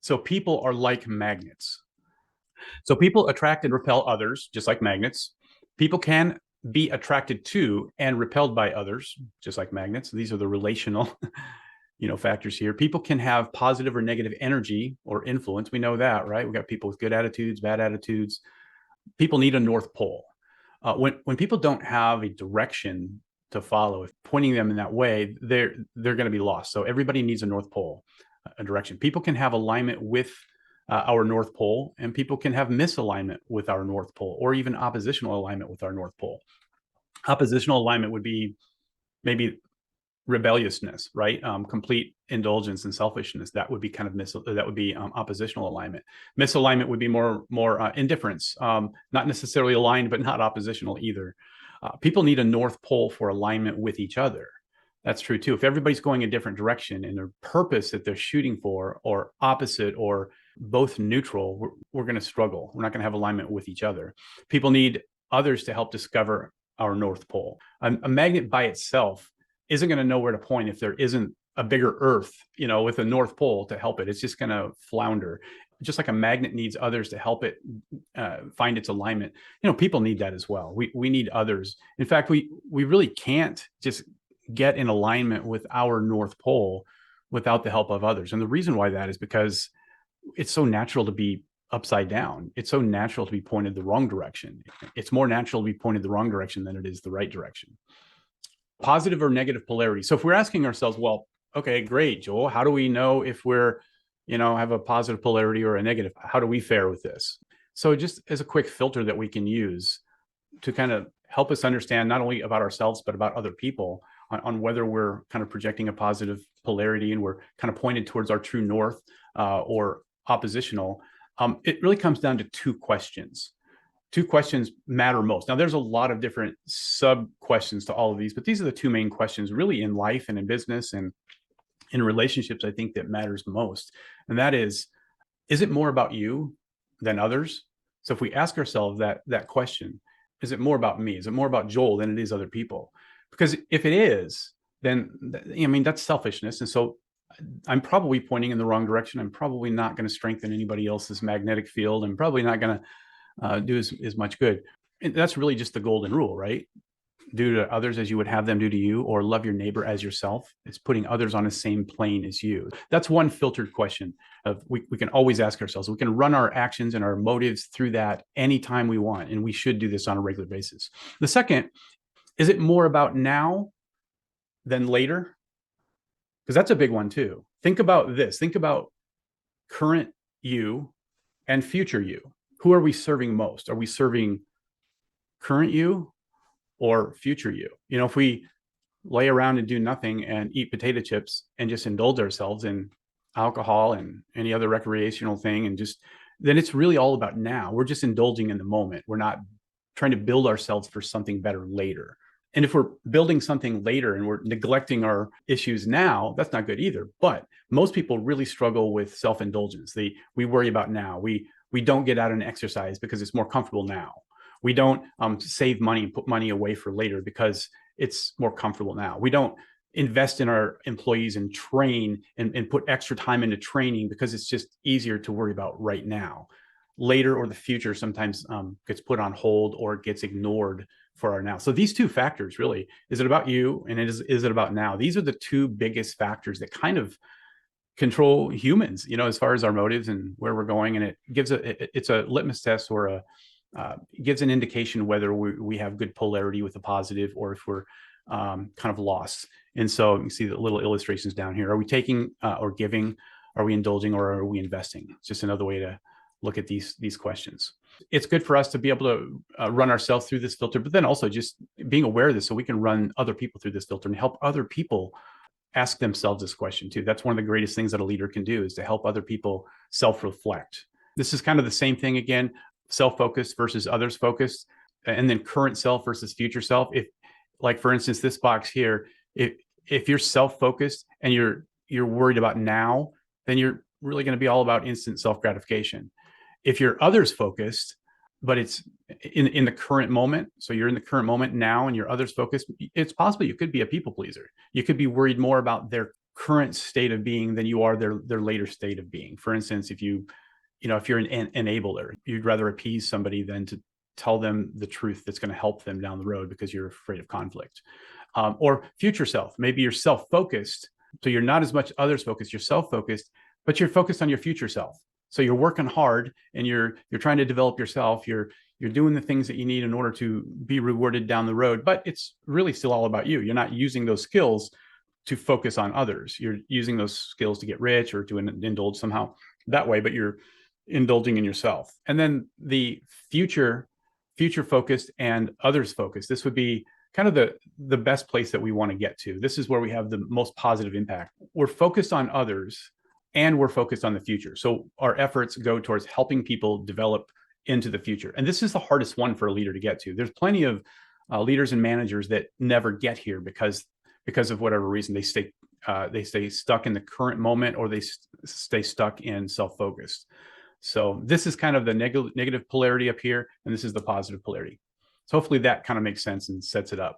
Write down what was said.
So people are like magnets. So people attract and repel others, just like magnets. People can be attracted to and repelled by others, just like magnets. These are the relational, factors here. People can have positive or negative energy or influence. We know that, right? We got people with good attitudes, bad attitudes. People need a North Pole. When people don't have a direction to follow, if pointing them in that way, they're going to be lost. So everybody needs a North Pole, a direction. People can have alignment with our North Pole, and people can have misalignment with our North Pole, or even oppositional alignment with our North Pole. Oppositional alignment would be maybe rebelliousness, right? Complete indulgence and selfishness. That would be kind of that would be oppositional alignment. Misalignment would be more indifference, not necessarily aligned, but not oppositional either. People need a North Pole for alignment with each other. That's true too. If everybody's going a different direction and their purpose that they're shooting for, or opposite, or both neutral, we're going to struggle. We're not going to have alignment with each other. People need others to help discover our North Pole. A magnet by itself isn't going to know where to point if there isn't a bigger Earth, with a North Pole to help it. It's just going to flounder. Just like a magnet needs others to help it find its alignment, people need that as well. We need others. In fact, we really can't just get in alignment with our North Pole without the help of others. And the reason why that is because it's so natural to be upside down. It's so natural to be pointed the wrong direction. It's more natural to be pointed the wrong direction than it is the right direction. Positive or negative polarity. So if we're asking ourselves, well, okay, great, Joel, how do we know if we're, have a positive polarity or a negative? How do we fare with this? So just as a quick filter that we can use to kind of help us understand not only about ourselves, but about other people on whether we're kind of projecting a positive polarity and we're kind of pointed towards our true north or oppositional. It really comes down to two questions. Two questions matter most. Now, there's a lot of different sub questions to all of these, but these are the two main questions really in life and in business and in relationships, I think, that matters most. And that is it more about you than others? So if we ask ourselves that question, is it more about me? Is it more about Joel than it is other people? Because if it is, then, that's selfishness. And so I'm probably pointing in the wrong direction. I'm probably not going to strengthen anybody else's magnetic field. I'm probably not going to do as much good. And that's really just the golden rule, right? Do to others as you would have them do to you, or love your neighbor as yourself. It's putting others on the same plane as you. That's one filtered question of we can always ask ourselves. We can run our actions and our motives through that anytime we want, and we should do this on a regular basis. The second, is it more about now than later? Because that's a big one too. Think about this. Think about current you and future you. Who are we serving most? Are we serving current you or future you? If we lay around and do nothing and eat potato chips and just indulge ourselves in alcohol and any other recreational thing, and then it's really all about now. We're just indulging in the moment. We're not trying to build ourselves for something better later. And if we're building something later and we're neglecting our issues now, that's not good either. But most people really struggle with self-indulgence. We worry about now. We don't get out and exercise because it's more comfortable now. We don't save money and put money away for later because it's more comfortable now. We don't invest in our employees and train and put extra time into training because it's just easier to worry about right now. Later or the future sometimes gets put on hold or gets ignored for our now. So these two factors really, is it about you and is it about now? These are the two biggest factors that kind of control humans, as far as our motives and where we're going. And it gives it's a litmus test or gives an indication whether we have good polarity with the positive or if we're kind of lost. And so you see the little illustrations down here. Are we taking or giving? Are we indulging or are we investing? It's just another way to look at these questions. It's good for us to be able to run ourselves through this filter, but then also just being aware of this so we can run other people through this filter and help other people ask themselves this question too. That's one of the greatest things that a leader can do, is to help other people self-reflect. This is kind of the same thing again, self-focused versus others focused, and then current self versus future self. If, like for instance, this box here, if you're self-focused and you're worried about now, then you're really going to be all about instant self-gratification. If you're others focused, but it's in the current moment, so you're in the current moment now and you're others focused, it's possible you could be a people pleaser. You could be worried more about their current state of being than you are their later state of being. For instance, if if you're an enabler, you'd rather appease somebody than to tell them the truth that's going to help them down the road because you're afraid of conflict. Or future self, maybe you're self-focused, so you're not as much others focused, you're self-focused, but you're focused on your future self. So you're working hard and you're trying to develop yourself. You're doing the things that you need in order to be rewarded down the road, but it's really still all about you. You're not using those skills to focus on others. You're using those skills to get rich or to indulge somehow that way, but you're indulging in yourself. And then the future focused and others focused. This would be kind of the best place that we want to get to. This is where we have the most positive impact. We're focused on others and we're focused on the future. So our efforts go towards helping people develop into the future. And this is the hardest one for a leader to get to. There's plenty of leaders and managers that never get here because of whatever reason. They stay stuck in the current moment, or they stay stuck in self-focused. So this is kind of the negative polarity up here, and this is the positive polarity. So hopefully that kind of makes sense and sets it up.